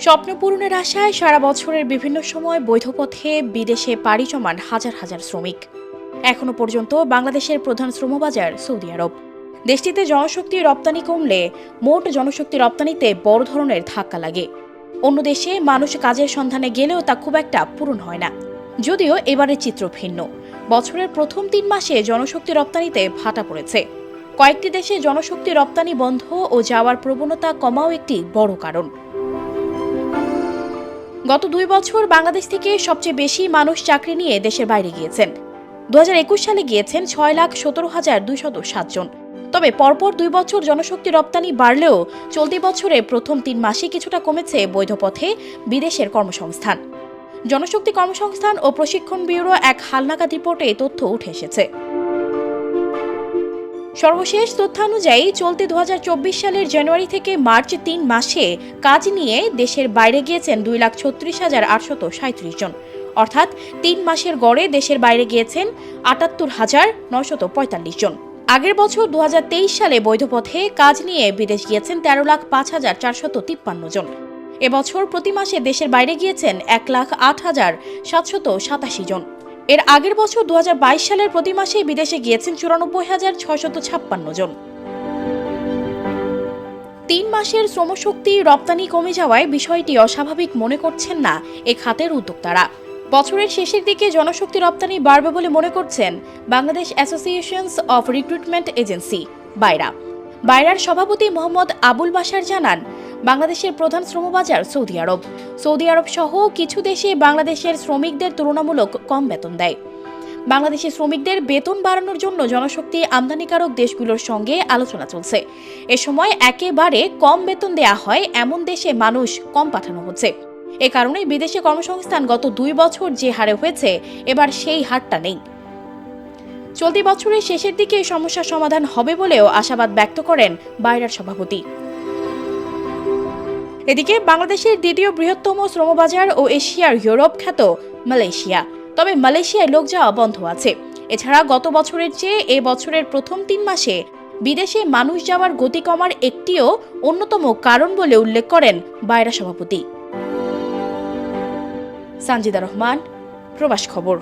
স্বপ্ন পূরণের আশায় সারা বছরের বিভিন্ন সময় বৈধ পথে বিদেশে পাড়ি জমান হাজার হাজার শ্রমিক। এখনো পর্যন্ত বাংলাদেশের প্রধান শ্রমবাজার সৌদি আরব। দেশটিতে জনশক্তি রপ্তানি কমলে মোট জনশক্তি রপ্তানিতে বড় ধরনের ধাক্কা লাগে। অন্য দেশে মানুষ কাজের সন্ধানে গেলেও তা খুব একটা পূরণ হয় না। যদিও এবারের চিত্র ভিন্ন। বছরের প্রথম 3 মাসে জনশক্তি রপ্তানিতে ভাটা পড়েছে। কয়েকটি দেশে জনশক্তি রপ্তানি বন্ধ ও যাওয়ার প্রবণতা কমাও একটি বড় কারণ। গত 2 বছর বাংলাদেশ থেকে সবচেয়ে বেশি মানুষ চাকরি নিয়ে দেশের বাইরে গিয়েছেন। 2021 সালে গিয়েছেন 6,17,207 জন। তবে পরপর 2 বছর জনশক্তি রপ্তানি বাড়লেও চলতি বছরে প্রথম 3 মাসে কিছুটা কমেছে বৈধ পথে বিদেশের কর্মসংস্থান। জনশক্তি কর্মসংস্থান ও প্রশিক্ষণ ব্যুরো এক হালনাগাদ রিপোর্টে তথ্য উঠে এসেছে। সর্বশেষ তথ্যানুযায়ী চলতি 2024 সালের জানুয়ারি থেকে মার্চ 3 মাসে কাজ নিয়ে দেশের বাইরে গিয়েছেন 2,36,837 জন। অর্থাৎ 3 মাসের গড়ে দেশের বাইরে গিয়েছেন 78,945 জন। আগের বছর 2023 সালে বৈধ পথে কাজ নিয়ে বিদেশ গিয়েছেন 13,05,453 জন। এবছর প্রতি মাসে দেশের বাইরে গিয়েছেন 1,08,787 জন। এর আগের বছর 2022 সালের প্রতি মাসে বিদেশে গিয়েছেন 94,656 জন। 3 মাসের শ্রমশক্তি রপ্তানি কমে যাওয়ায় বিষয়টি অস্বাভাবিক মনে করছেন না এ খাতের উদ্যোক্তারা। বছরের শেষের দিকে জনশক্তি রপ্তানি বাড়বে বলে মনে করছেন Bangladesh associations of recruitment agency বাইরা। বাইরার সভাপতি মোহাম্মদ আবুল বাশার জানান, বাংলাদেশের প্রধান শ্রমবাজার সৌদি আরব। সৌদি আরব সহ কিছু দেশে বাংলাদেশের শ্রমিকদের তুলনামূলক কম বেতন দেয়। বাংলাদেশের শ্রমিকদের বেতন বাড়ানোর জন্য জনশক্তি আমদানিকারক দেশগুলোর সঙ্গে আলোচনা চলছে। এ সময় একেবারে কম বেতন দেয়া হয় এমন দেশে মানুষ কম পাঠানো হচ্ছে। এ কারণে বিদেশে কর্মসংস্থান গত 2 বছর যে হারে হয়েছে এবার সেই হারটা নেই। চলতি বছরের শেষের দিকে এই সমস্যার সমাধান হবে বলেও আশাবাদ ব্যক্ত করেন বাইরার সভাপতি। এদিকে বাংলাদেশের দ্বিতীয় বৃহত্তম শ্রমবাজার ও এশিয়ার ইউরোপ খ্যাত মালয়েশিয়া। তবে মালয়েশিয়ায় লোক যাওয়া বন্ধ আছে। এছাড়া গত বছরের চেয়ে এ বছরের প্রথম 3 মাসে বিদেশে মানুষ যাওয়ার গতি কমার একটিও অন্যতম কারণ বলে উল্লেখ করেন বাইরা সভাপতি। সানজিদা রহমান, প্রবাস খবর।